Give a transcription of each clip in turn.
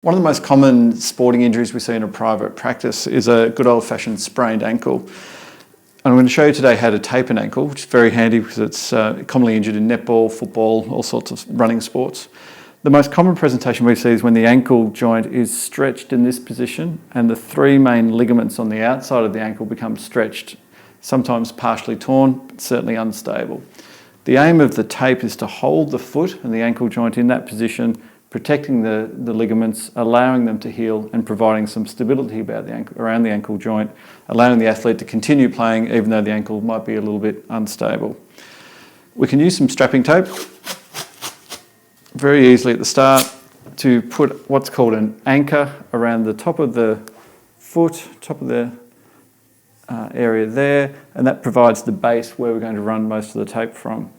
One of the most common sporting injuries we see in a private practice is a good old-fashioned sprained ankle. And I'm going to show you today how to tape an ankle, which is very handy because it's commonly injured in netball, football, all sorts of running sports. The most common presentation we see is when the ankle joint is stretched in this position and the three main ligaments on the outside of the ankle become stretched, sometimes partially torn, but certainly unstable. The aim of the tape is to hold the foot and the ankle joint in that position, protecting the ligaments, allowing them to heal and providing some stability around the ankle joint, allowing the athlete to continue playing even though the ankle might be a little bit unstable. We can use some strapping tape very easily at the start to put what's called an anchor around the top of the foot, top of the area there, and that provides the base where we're going to run most of the tape from.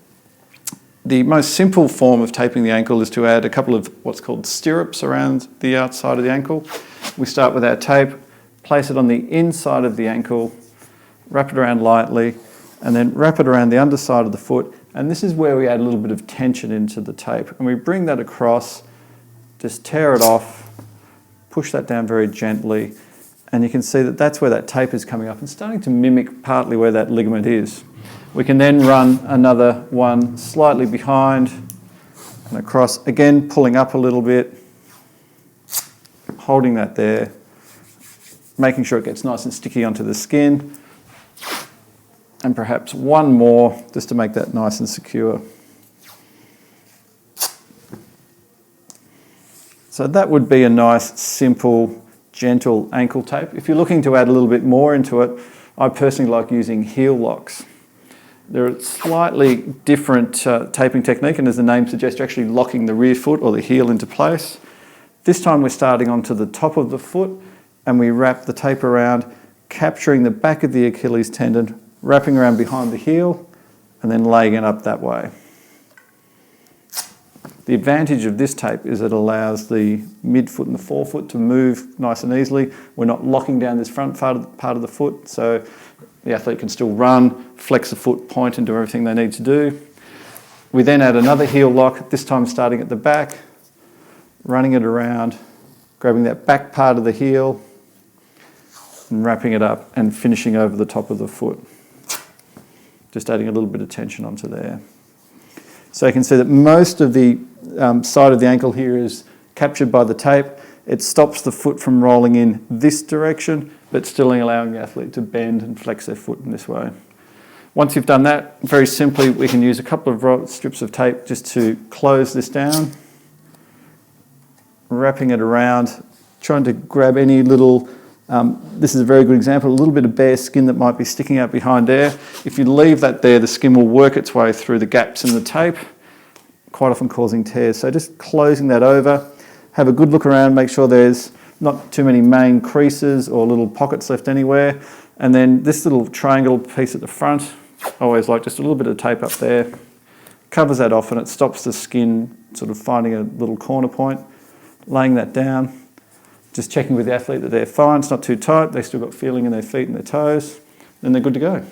The most simple form of taping the ankle is to add a couple of what's called stirrups around the outside of the ankle. We start with our tape, place it on the inside of the ankle, wrap it around lightly, and then wrap it around the underside of the foot. And this is where we add a little bit of tension into the tape. And we bring that across, just tear it off, push that down very gently, and you can see that that's where that tape is coming up and starting to mimic partly where that ligament is. We can then run another one slightly behind and across, again pulling up a little bit, holding that there, making sure it gets nice and sticky onto the skin, and perhaps one more just to make that nice and secure. So that would be a nice, simple, gentle ankle tape. If you're looking to add a little bit more into it, I personally like using heel locks. They're a slightly different taping technique, and as the name suggests, you're actually locking the rear foot or the heel into place. This time we're starting onto the top of the foot and we wrap the tape around, capturing the back of the Achilles tendon, wrapping around behind the heel, and then laying it up that way. The advantage of this tape is it allows the midfoot and the forefoot to move nice and easily. We're not locking down this front part of the foot, so the athlete can still run, flex the foot, point and do everything they need to do. We then add another heel lock, this time starting at the back, running it around, grabbing that back part of the heel and wrapping it up and finishing over the top of the foot. Just adding a little bit of tension onto there. So you can see that most of the side of the ankle here is captured by the tape. It stops the foot from rolling in this direction, but still allowing the athlete to bend and flex their foot in this way. Once you've done that, very simply, we can use a couple of strips of tape just to close this down, wrapping it around, trying to grab any little, this is a very good example, a little bit of bare skin that might be sticking out behind there. If you leave that there, the skin will work its way through the gaps in the tape, quite often causing tears. So just closing that over, have a good look around, make sure there's not too many main creases or little pockets left anywhere. And then this little triangle piece at the front, I always like just a little bit of tape up there, covers that off and it stops the skin sort of finding a little corner point. Laying that down, just checking with the athlete that they're fine, it's not too tight, they've still got feeling in their feet and their toes, then they're good to go.